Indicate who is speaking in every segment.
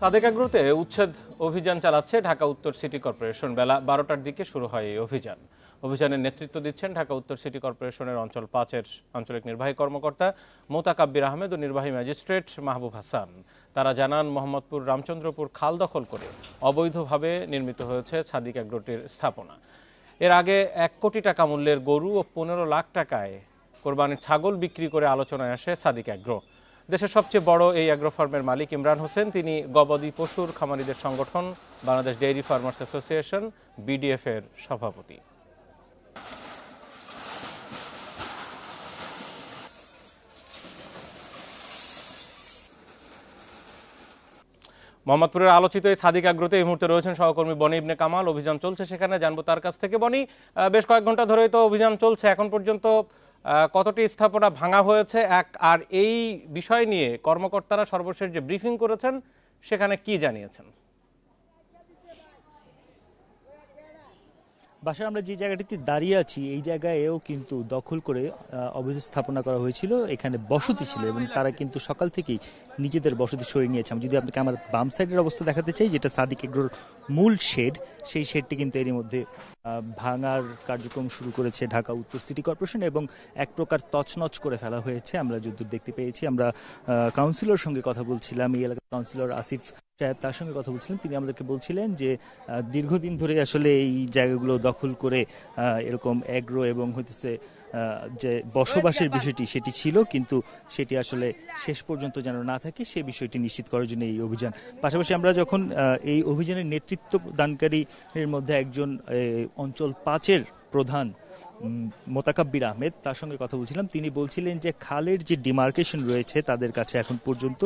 Speaker 1: সাদেক এগ্রোতে উচ্ছেদ অভিযান চালাচ্ছে ঢাকা উত্তর সিটি কর্পোরেশন। বেলা 12টার দিকে শুরু হয় এই অভিযানের নেতৃত্ব দিচ্ছেন ঢাকা উত্তর সিটি কর্পোরেশনের অঞ্চল 5-এর আঞ্চলিক নির্বাহী কর্মকর্তা মোতাকাব্বির আহমেদ ও নির্বাহী ম্যাজিস্ট্রেট মাহবুব হাসান। তারা জানান, মোহাম্মদপুর রামচন্দ্রপুর খাল দখল করে অবৈধভাবে নির্মিত হয়েছে সাদেক এগ্রোটির স্থাপনা। এর আগে 1 কোটি টাকা মূল্যের গরু ও 15 লাখ টাকায় কোরবানির ছাগল বিক্রি করে আলোচনায় আসে সাদেক এগ্রো। দেশের সবচেয়ে বড় এই অ্যাগ্রো ফার্মের মালিক ইমরান হোসেন। তিনি গবাদি পশুর খামারিদের সংগঠন Bangladesh dairy farmers association BDF এর সভাপতি। মোহাম্মদপুরের আলোচিত এই সাদেক এগ্রোতে এই মুহূর্তে রয়েছেন সহকর্মী বনি ইবনে কামাল। অভিযান চলছে সেখানে, জানবো তার কাছ থেকে। বনি, বেশ কয়েক ঘন্টা ধরেই তো অভিযান চলছে, এখন পর্যন্ত কতটি স্থাপনা ভাঙা হয়েছে আর এই বিষয় নিয়ে কর্মকর্তারা সর্বশেষ যে ব্রিফিং করেছেন সেখানে কি জানিয়েছেন?
Speaker 2: বাসায় আমরা যে জায়গাটিতে দাঁড়িয়ে আছি এই জায়গায়ও কিন্তু দখল করে অবৈধ স্থাপনা করা হয়েছিল। এখানে বসতি ছিল এবং তারা কিন্তু সকাল থেকেই নিজেদের বসতি সরিয়ে নিয়েছে। আমি যদি আপনাকে আমার বাম সাইডের অবস্থা দেখাতে চাই, যেটা সাদেক এগ্রোর মূল শেড, সেই শেডটি কিন্তু এরই মধ্যে ভাঙার কার্যক্রম শুরু করেছে ঢাকা উত্তর সিটি কর্পোরেশন এবং এক প্রকার তছনছ করে ফেলা হয়েছে। আমরা যতদূর দেখতে পেয়েছি, আমরা কাউন্সিলর সঙ্গে কথা বলছিলাম, এই এলাকার কাউন্সিলর আসিফ সাহেব, তার সঙ্গে কথা বলছিলেন। তিনি আমাদেরকে বলছিলেন যে দীর্ঘদিন ধরে আসলে এই জায়গাগুলো দখল করে এরকম এগ্রো এবং হইতেছে যে বসবাসের বিষয়টি সেটি ছিল, কিন্তু সেটি আসলে শেষ পর্যন্ত যেন না থাকে সে বিষয়টি নিশ্চিত করার জন্য এই অভিযান। পাশাপাশি আমরা যখন এই অভিযানের নেতৃত্ব দানকারীর মধ্যে একজন অঞ্চল 5-এর প্রধান মোতাকাব্বির আহমেদ, তার সঙ্গে কথা বলছিলাম, তিনি বলছিলেন যে খালের যে ডিমার্কেশন রয়েছে তাদের কাছে এখন পর্যন্ত,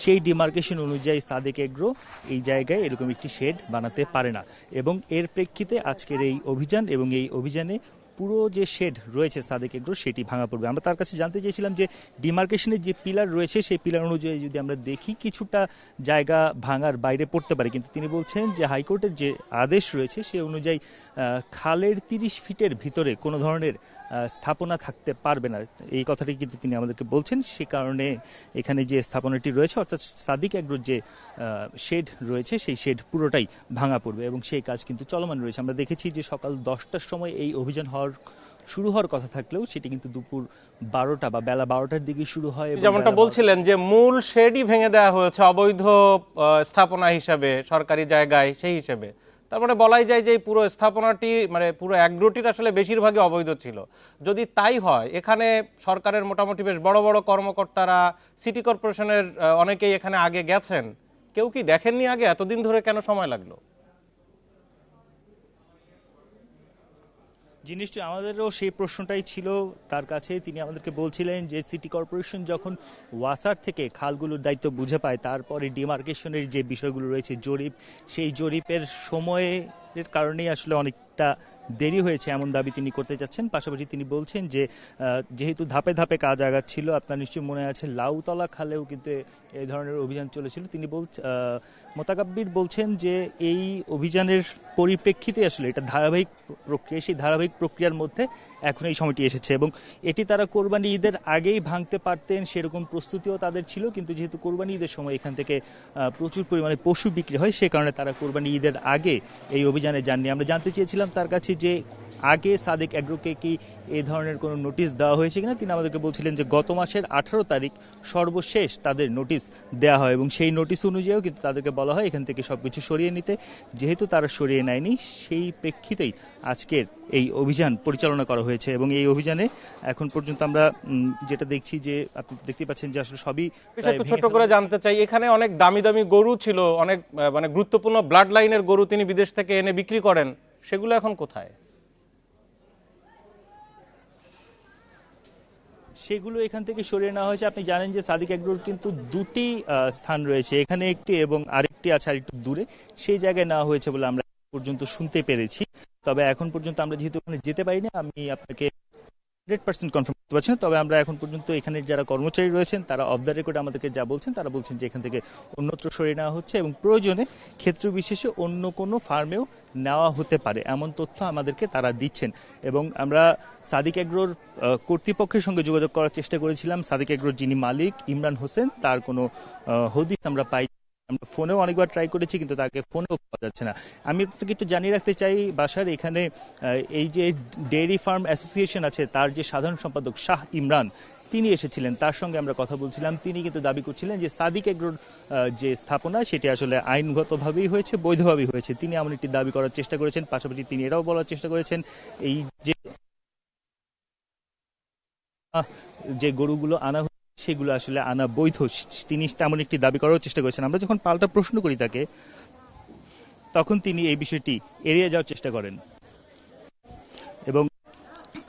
Speaker 2: সেই ডিমার্কেশন অনুযায়ী সাদেক এগ্রো এই জায়গায় এরকম একটি শেড বানাতে পারে না এবং এর প্রেক্ষিতে আজকের এই অভিযান এবং এই অভিযানে পুরো যে শেড রয়েছে সাদেক এগ্রো সেটি ভাঙা পড়বে। আমরা তার কাছে জানতে চেয়েছিলাম যে ডিমার্কেশনের যে পিলার রয়েছে সেই পিলার অনুযায়ী যদি আমরা দেখি কিছুটা জায়গা ভাঙার বাইরে পড়তে পারে, কিন্তু তিনি বলছেন যে হাইকোর্টের যে আদেশ রয়েছে সে অনুযায়ী খালের 30 ফিটের ভিতরে কোনো ধরনের স্থাপনা থাকতে পারবে না, এই কথাটি কিন্তু তিনি আমাদেরকে বলছেন। সে কারণে এখানে যে স্থাপনাটি রয়েছে অর্থাৎ সাদেক এগ্রোর যে শেড রয়েছে সেই শেড পুরোটাই ভাঙা পড়বে এবং সেই কাজ কিন্তু চলমান রয়েছে। আমরা দেখেছি যে সকাল 10টার সময় এই অভিযান শুরু হওয়ার কথা থাকলেও সেটি কিন্তু দুপুর 12টা বা বেলা 12টার দিকে শুরু হয়।
Speaker 1: যেমনটা বলছিলেন যে মূল শেডই ভেঙে দেওয়া হয়েছে অবৈধ স্থাপনা হিসাবে, সরকারি জায়গায় সেই হিসেবে। তার মানে বলাই যায় যে পুরো স্থাপনাটি, মানে পুরো এগ্রোটির আসলে বেশিরভাগই অবৈধ ছিল। যদি তাই হয়, এখানে সরকারের মোটামুটি বেশ বড় বড় কর্মকর্তারা, সিটি কর্পোরেশনের অনেকেই এখানে আগে গেছেন, কেউ কি দেখেননি আগে? এতদিন ধরে কেন সময় লাগলো?
Speaker 2: জিনিসটি আমাদেরও সেই প্রশ্নটাই ছিল তার কাছে। তিনি আমাদেরকে বলছিলেন যে সিটি কর্পোরেশন যখন ওয়াসার থেকে খালগুলোর দায়িত্ব বুঝে পায়, তারপরে ডিমার্কেশনের যে বিষয়গুলো রয়েছে জরিপ, সেই জরিপের সময়ের কারণেই আসলে অনেকটা দেরি হয়েছে এমন দাবি তিনি করতে যাচ্ছেন। পাশাপাশি তিনি বলছেন যে যেহেতু ধাপে ধাপে কাজ আগাচ্ছিল, আপনার নিশ্চয়ই মনে আছে লাউতলা খালেও কিন্তু এই ধরনের অভিযান চলেছিল। তিনি মোতাকাব্বির বলছেন যে এই অভিযানের পরিপ্রেক্ষিতে আসলে এটা ধারাবাহিক প্রক্রিয়া, সেই ধারাবাহিক প্রক্রিয়ার মধ্যে এখন এই সময়টি এসেছে এবং এটি তারা কোরবানি ঈদের আগেই ভাঙতে পারতেন, সেরকম প্রস্তুতিও তাদের ছিল, কিন্তু যেহেতু কোরবানি ঈদের সময় এখান থেকে প্রচুর পরিমাণে পশু বিক্রি হয়, সে কারণে তারা কোরবানি ঈদের আগে এই অভিযানে যাননি। আমরা জানতে চেয়েছিলাম তার কাছে যে আগে সাদেক এগ্রোকে কি এই ধরনের কোনো নোটিশ দেওয়া হয়েছে কিনা। তিনি আমাদেরকে বলছিলেন যে গত মাসের 18 তারিখ সর্বশেষ তাদের নোটিশ দেওয়া হয় এবং সেই নোটিশ অনুযায়ীও কিন্তু তাদেরকে বলা হয় এখান থেকে সবকিছু সরিয়ে নিতে। যেহেতু তারা সরিয়ে নেয়নি, সেই প্রেক্ষিতেই আজকের এই অভিযান পরিচালনা করা হয়েছে এবং এই অভিযানে এখন পর্যন্ত আমরা যেটা দেখছি যে আপনি দেখতে পাচ্ছেন যে আসলে সবই।
Speaker 1: ছোট করে জানতে চাই, এখানে অনেক দামি দামি গরু ছিল, অনেক মানে গুরুত্বপূর্ণ ব্লাড লাইনের গরু তিনি বিদেশ থেকে এনে বিক্রি করেন, সেগুলো এখন কোথায়?
Speaker 2: সেগুলো এখান থেকে সরিয়ে নেওয়া হয়েছে। আপনি জানেন যে সাদেক এগ্রোর কিন্তু 2টি স্থান রয়েছে, এখানে একটি এবং আরেকটি আছে আর একটু দূরে, সেই জায়গায় নেওয়া হয়েছে বলে আমরা পর্যন্ত শুনতে পেরেছি। তবে এখন পর্যন্ত আমরা যেহেতু ওখানে যেতে পারিনি, আমি আপনাকে 100% কনফার্ম করতে পারছি না। তবে আমরা এখন পর্যন্ত এখানে যারা কর্মচারী রয়েছেন তারা অফ দ্য রেকর্ড আমাদেরকে যা বলছেন, তারা বলছেন যে এখান থেকে অন্যত্র সরিয়ে নেওয়া হচ্ছে এবং প্রয়োজনে ক্ষেত্র বিশেষে অন্য কোনো ফার্মেও নেওয়া হতে পারে এমন তথ্য আমাদেরকে তারা দিচ্ছেন। এবং আমরা সাদেক এগ্রোর কর্তৃপক্ষের সঙ্গে যোগাযোগ করার চেষ্টা করেছিলাম। সাদেক এগ্রোর যিনি মালিক ইমরান হোসেন, তার কোনো হদিস আমরা পাই আমরা ফোনেও অনেকবার ট্রাই করেছি, কিন্তু তাকে ফোনেও পাওয়া যাচ্ছে না। আমি আপনাকে একটু জানিয়ে রাখতে চাই বাসার, এখানে এই যে ডেইরি ফার্ম অ্যাসোসিয়েশন আছে তার যে সাধারণ সম্পাদক শাহ ইমরান তিনি এসেছিলেন, তার সঙ্গে আমরা কথা বলছিলাম। তিনি কিন্তু দাবি করছিলেন যে সাদিক এগ্রোর যে স্থাপনা সেটি আসলে আইনগতভাবেই হয়েছে, বৈধভাবেই হয়েছে। তিনি এমন একটি দাবি করার চেষ্টা করেছেন। পাশাপাশি তিনি এটাও বলার চেষ্টা করেছেন এই যে গরুগুলো আনা সেগুলো আসলে আনা বৈধ, তিনি তেমন একটি দাবি করার চেষ্টা করেছেন। আমরা যখন পাল্টা প্রশ্ন করি তাকে, তখন তিনি এই বিষয়টি এড়িয়ে যাওয়ার চেষ্টা করেন। এবং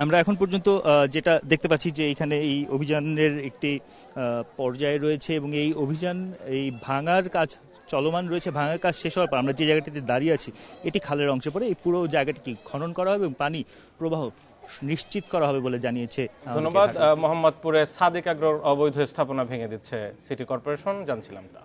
Speaker 2: আমরা এখন পর্যন্ত যেটা দেখতে পাচ্ছি যে এখানে এই অভিযানের একটি পর্যায়ে রয়েছে এবং এই অভিযান এই ভাঙার কাজ চলমান রয়েছে। ভাঙার কাজ শেষ হওয়ার পর আমরা যে জায়গাটিতে দাঁড়িয়ে আছি এটি খালের অংশে পড়ে। এই পুরো জায়গাটি খনন করা হবে এবং পানি প্রবাহ নিশ্চিত করা হবে বলে জানিয়েছে।
Speaker 1: ধন্যবাদ। মোহাম্মদপুরে সাদিক এগ্রোর অবৈধ স্থাপনা ভেঙে দিচ্ছে সিটি কর্পোরেশন, জানছিলাম তা।